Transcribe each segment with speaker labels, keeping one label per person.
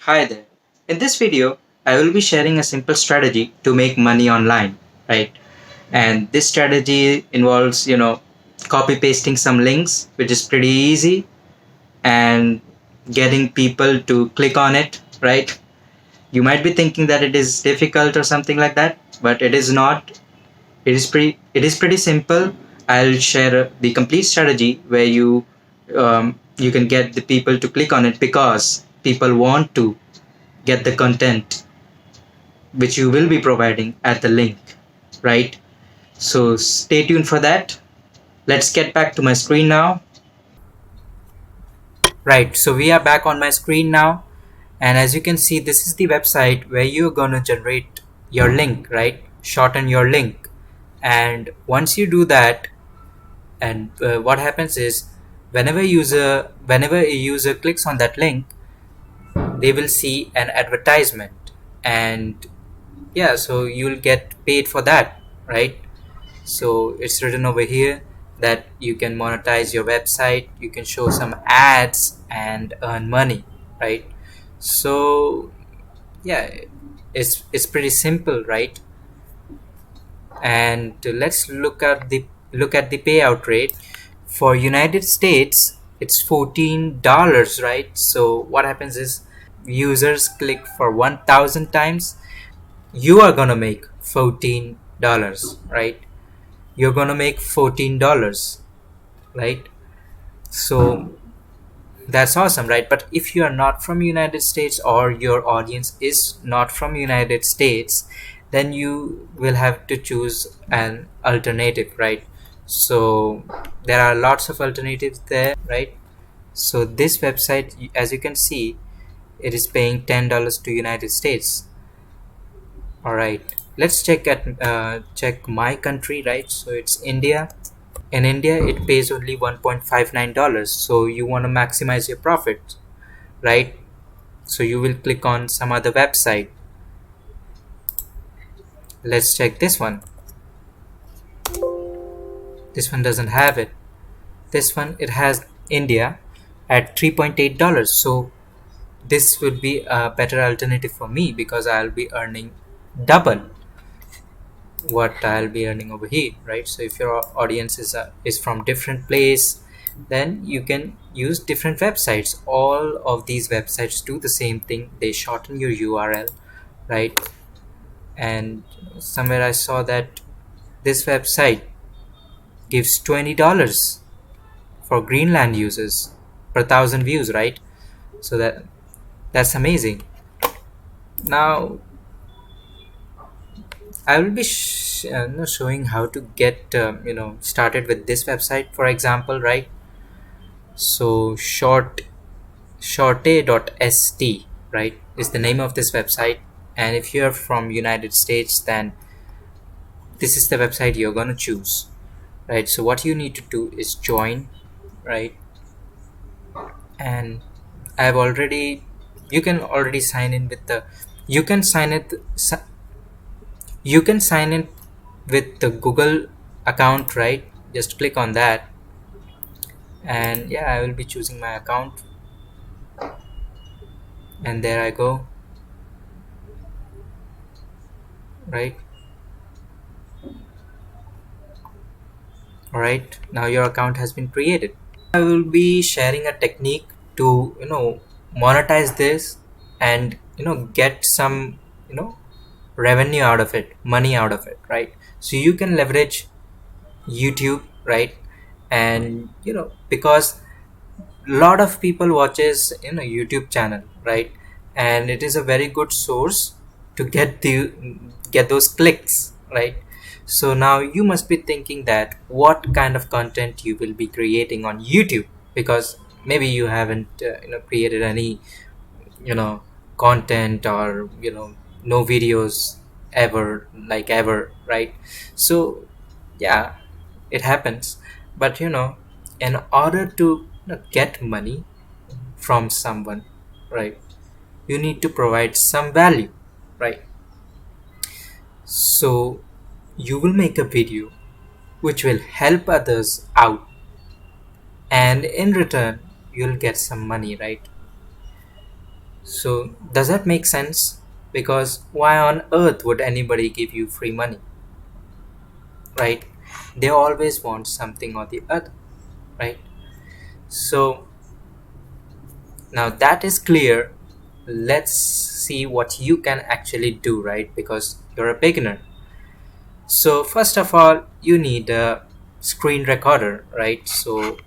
Speaker 1: Hi there. In this video, I will be sharing a simple strategy to make money online, right? And this strategy involves, copy pasting some links, which is pretty easy, and getting people to click on it, right? You might be thinking that it is difficult or something like that, but it is not. It is pretty simple. I'll share the complete strategy where you can get the people to click on it because people want to get the content which you will be providing at the link, right? So stay tuned for that. Let's get back to my screen now. Right, so we are back on my screen now, and as you can see, this is the website where you're gonna generate your link, right? Shorten your link, and once you do that, and what happens is, whenever a user clicks on that link, they will see an advertisement, and yeah, so you'll get paid for that, right? So it's written over here that you can monetize your website, you can show some ads and earn money, right? So yeah, it's pretty simple, right? And let's look at the payout rate. For United States, it's $14, right? So what happens is, users click for 1,000 times, you are gonna make $14, right? You're gonna make $14, right? So that's awesome, right? But if you are not from United States, or your audience is not from United States, then you will have to choose an alternative, right? So there are lots of alternatives there, right? So this website, as you can see, it is paying $10 to United States. All right, let's check my country, right? So it's India. In India, it pays only $1.59. So you want to maximize your profit, right? So you will click on some other website. Let's check this one. This one doesn't have it. This one, it has India at $3.8. So this would be a better alternative for me because I'll be earning double what I'll be earning over here, right? So if your audience is from different place, then you can use different websites. All of these websites do the same thing. They shorten your URL, right? And somewhere I saw that this website gives $20 for Greenland users per thousand views, right? So that's amazing. Now I will be showing how to get started with this website, for example, right? So shorte.st, right, is the name of this website. And if you're from United States, then this is the website you're going to choose, right? So what you need to do is join, right? And I've already you can already sign in with the you can sign it you can sign in with the Google account, right? Just click on that, and yeah, I will be choosing my account, and there I go, right? All right, now your account has been created. I will be sharing a technique to monetize this, and get some revenue out of it, money out of it, right? So you can leverage YouTube, right? And because a lot of people watches YouTube channel, right? And it is a very good source to get those clicks, right? So now you must be thinking that what kind of content you will be creating on YouTube, because maybe you haven't created any you know content, or no videos ever, like ever, right? So yeah, it happens. But in order to get money from someone, right, you need to provide some value, right? So you will make a video which will help others out, and in return you'll get some money, right? So does that make sense? Because why on earth would anybody give you free money, right? They always want something or the other, right? So now that is clear. Let's see what you can actually do, right? Because you're a beginner. So first of all, you need a screen recorder, right? So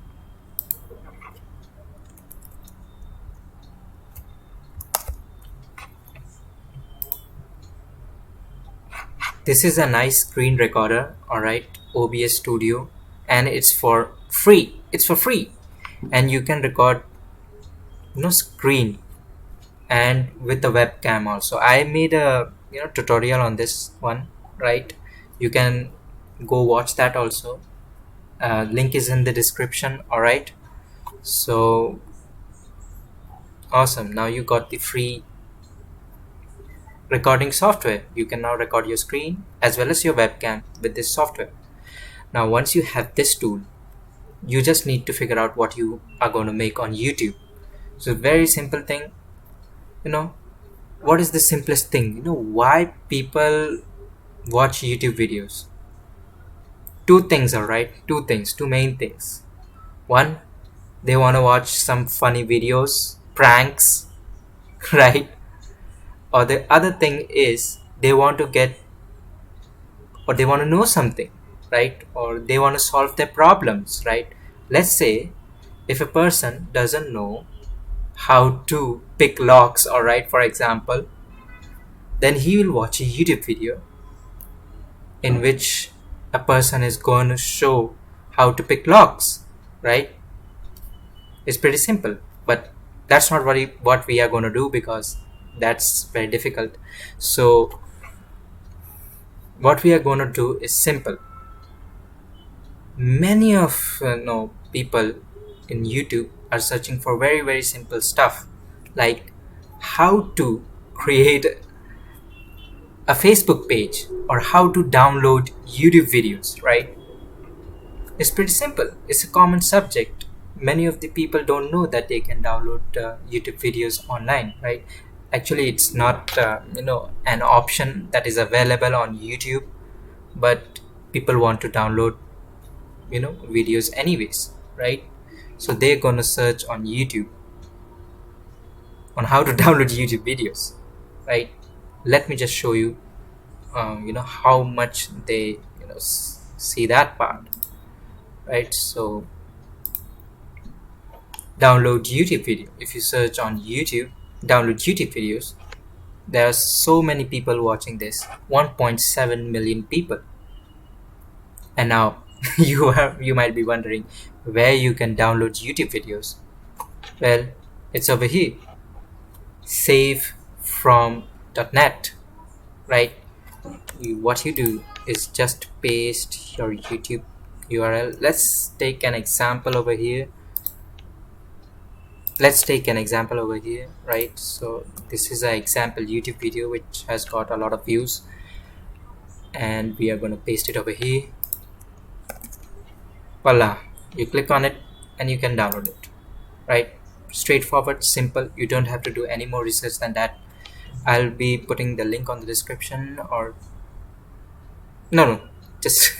Speaker 1: this is a nice screen recorder, all right, OBS Studio, and it's for free. It's for free, and you can record, screen and with the webcam also. I made a tutorial on this one, right? You can go watch that also. Link is in the description, all right? So awesome. Now you got the free recording software. You can now record your screen as well as your webcam with this software. Now once you have this tool, you just need to figure out what you are going to make on YouTube. So very simple thing, you know what is the simplest thing, why people watch YouTube videos? Two things, all right? Two things, two main things. One, they want to watch some funny videos, pranks, right? Or the other thing is they want to get, or they want to know something, right? Or they want to solve their problems, right? Let's say if a person doesn't know how to pick locks, all right, for example, then he will watch a YouTube video in which a person is going to show how to pick locks, right? It's pretty simple, but that's not what we are going to do because that's very difficult. So what we are going to do is simple. Many of people in YouTube are searching for very very simple stuff, like how to create a Facebook page or how to download YouTube videos, right? It's pretty simple. It's a common subject. Many of the people don't know that they can download YouTube videos online, right? Actually, it's not an option that is available on YouTube, but people want to download videos anyways, right? So they're gonna search on YouTube on how to download YouTube videos, right? Let me just show you, how much they see that part, right? So download YouTube video. If you search on YouTube, download YouTube videos, there are so many people watching this, 1.7 million people. And now you might be wondering where you can download YouTube videos. Well, it's over here, save from .net, right? What you do is just paste your YouTube URL. Let's take an example over here. Right? So this is an example YouTube video which has got a lot of views, and we are going to paste it over here. Voila, you click on it and you can download it, right? Straightforward, simple. You don't have to do any more research than that. I'll be putting the link on the description, or no, just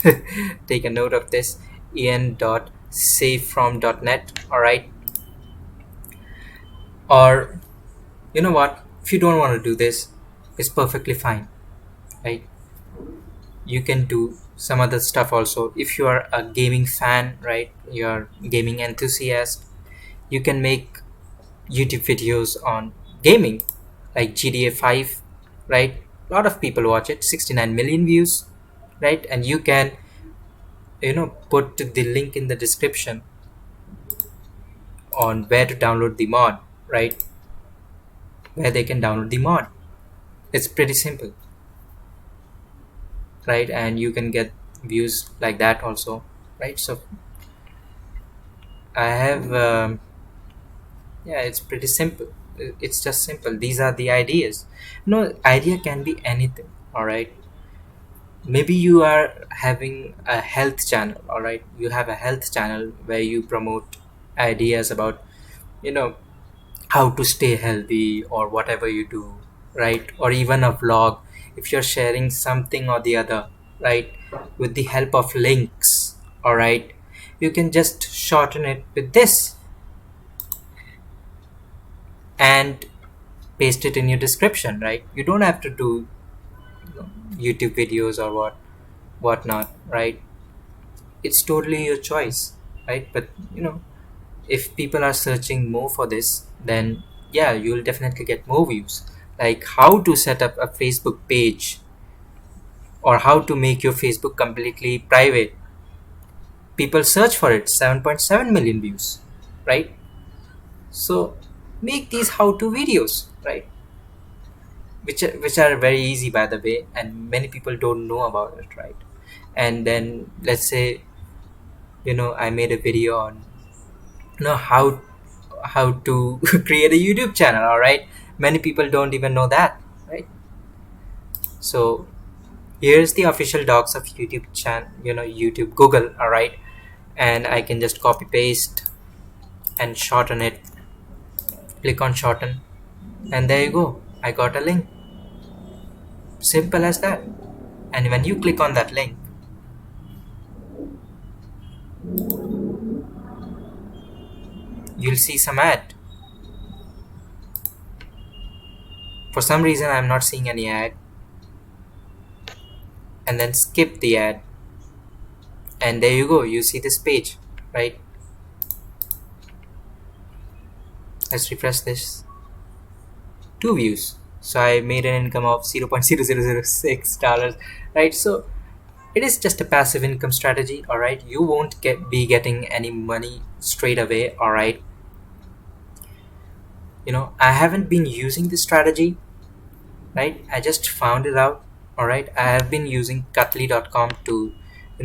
Speaker 1: take a note of this, en.savefrom.net, all right? Or you know what, if you don't want to do this, it's perfectly fine, right? You can do some other stuff also. If you are a gaming fan, right, you're gaming enthusiast, you can make YouTube videos on gaming, like GTA 5, right? A lot of people watch it, 69 million views, right? And you can put the link in the description on where to download the mod, right? Where they can download the mod. It's pretty simple, right? And you can get views like that also, right? So I have yeah, it's pretty simple. It's just simple. These are the ideas. No, idea can be anything, all right? Maybe you are having a health channel, all right? You have a health channel where you promote ideas about you know how to stay healthy or whatever you do, right? Or even a vlog, if you're sharing something or the other, right? With the help of links, all right? You can just shorten it with this and paste it in your description, right? You don't have to do YouTube videos or whatnot, right? It's totally your choice, right? But if people are searching more for this, then yeah, you'll definitely get more views. Like how to set up a Facebook page or how to make your Facebook completely private. People search for it, 7.7 million views, right? So make these how-to videos, right? Which are very easy, by the way, and many people don't know about it, right? And then let's say I made a video on how to create a YouTube channel, all right? Many people don't even know that, right? So here's the official docs of YouTube channel, YouTube Google, all right? And I can just copy paste and shorten it. Click on shorten, and there you go. I got a link. Simple as that. And when you click on that link, you'll see some ad. For some reason, I'm not seeing any ad. And then skip the ad, and there you go. You see this page, right? Let's refresh this. 2 views. So I made an income of $0.0006, right? So it is just a passive income strategy, all right? You won't be getting any money straight away, all right? I haven't been using this strategy, right? I just found it out, all right? I have been using cutly.com to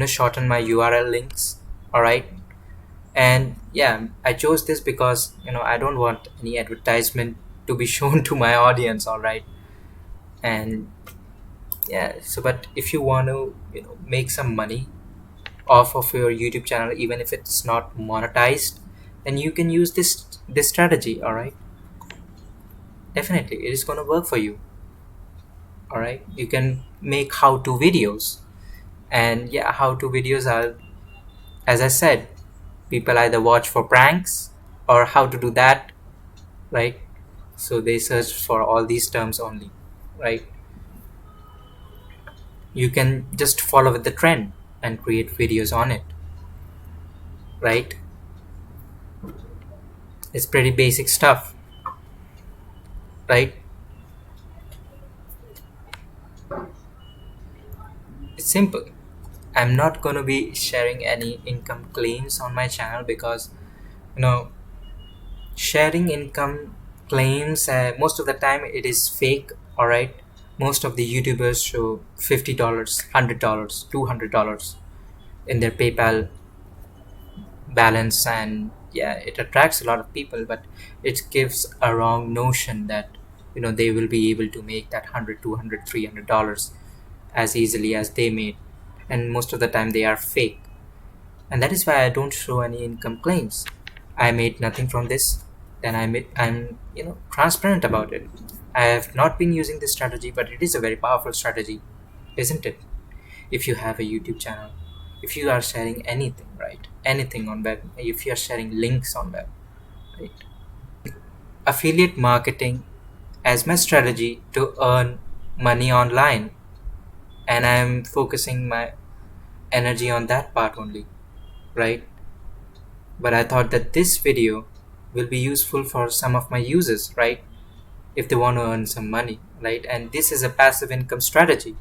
Speaker 1: shorten my URL links, all right? And yeah, I chose this because I don't want any advertisement to be shown to my audience, all right? And yeah, so but if you want to make some money off of your YouTube channel, even if it's not monetized, then you can use this strategy, all right? Definitely it is going to work for you, all right? You can make how-to videos, and yeah, how-to videos are, as I said, people either watch for pranks or how to do that, right? So they search for all these terms only, right? You can just follow with the trend and create videos on it, right? It's pretty basic stuff, right? It's simple. I'm not going to be sharing any income claims on my channel because you know sharing income claims, most of the time it is fake, all right? Most of the YouTubers show $50, $100, $200 in their PayPal balance, and yeah, it attracts a lot of people, but it gives a wrong notion that they will be able to make that 100, 200, $300 as easily as they made. And most of the time they are fake, and that is why I don't show any income claims. I made nothing from this. Then I'm transparent about it. I have not been using this strategy, but it is a very powerful strategy, isn't it? If you have a YouTube channel, if you are sharing anything, right? Anything on web, if you are sharing links on web, right? Affiliate marketing as my strategy to earn money online, and I'm focusing my energy on that part only, right? But I thought that this video will be useful for some of my users, right? If they want to earn some money, right? And this is a passive income strategy.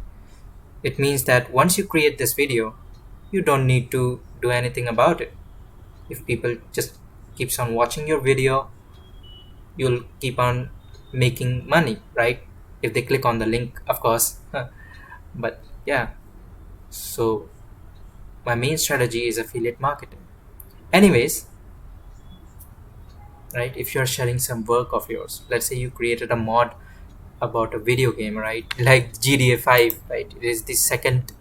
Speaker 1: It means that once you create this video, you don't need to do anything about it. If people just keeps on watching your video, you'll keep on making money, right? If they click on the link, of course. But yeah, so my main strategy is affiliate marketing. Anyways, right? If you're sharing some work of yours, let's say you created a mod about a video game, right? Like GTA 5, right? It is the second,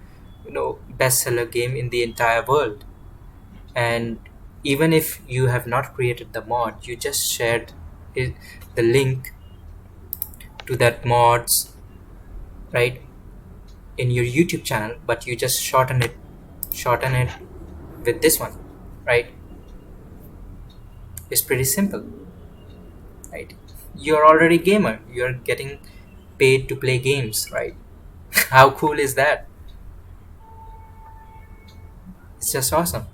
Speaker 1: bestseller game in the entire world. And even if you have not created the mod, you just shared is the link to that mods, right, in your YouTube channel, but you just shorten it with this one, right? It's pretty simple, right? You're already gamer. You're getting paid to play games, right? How cool is that? It's just awesome,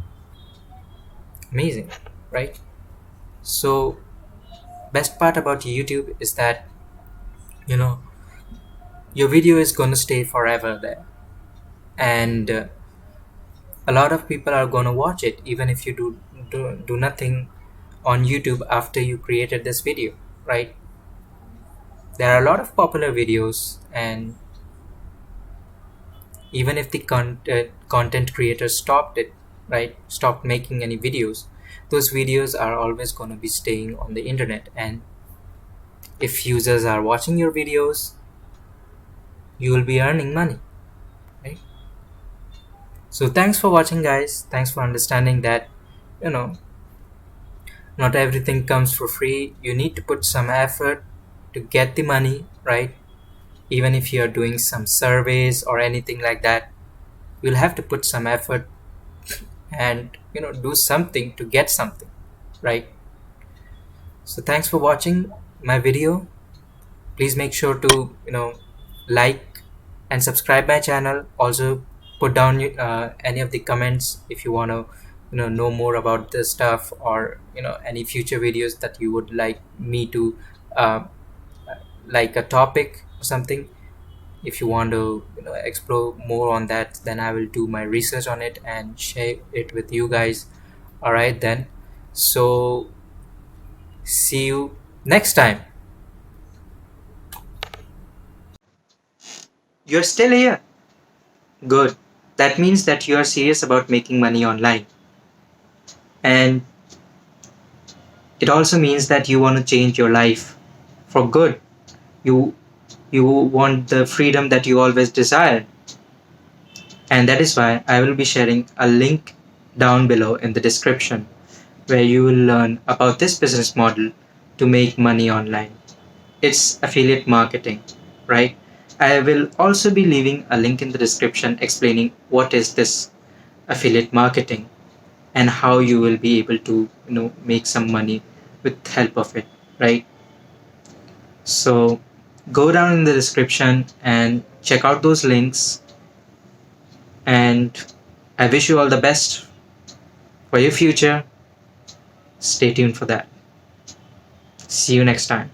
Speaker 1: amazing, right? So best part about YouTube is that you know your video is going to stay forever there, and a lot of people are going to watch it even if you do nothing on YouTube after you created this video, right? There are a lot of popular videos, and even if the content creators stopped it, right, stopped making any videos, those videos are always going to be staying on the internet. And if users are watching your videos, you will be earning money, right? So thanks for watching, guys. Thanks for understanding that you know not everything comes for free. You need to put some effort to get the money, right? Even if you are doing some surveys or anything like that, you'll have to put some effort and do something to get something, right? So thanks for watching my video. Please make sure to like and subscribe my channel. Also put down any of the comments if you want to know more about this stuff, or any future videos that you would like me to uh, like a topic or something. If you want to explore more on that, then I will do my research on it and share it with you guys. All right then. So see you next time. You're still here. Good. That means that you are serious about making money online. And it also means that you want to change your life for good. You you want the freedom that you always desired. And that is why I will be sharing a link down below in the description where you will learn about this business model to make money online. It's affiliate marketing, right? I will also be leaving a link in the description explaining what is this affiliate marketing and how you will be able to make some money with help of it, right? So go down in the description and check out those links, and I wish you all the best for your future. Stay tuned for that. See you next time.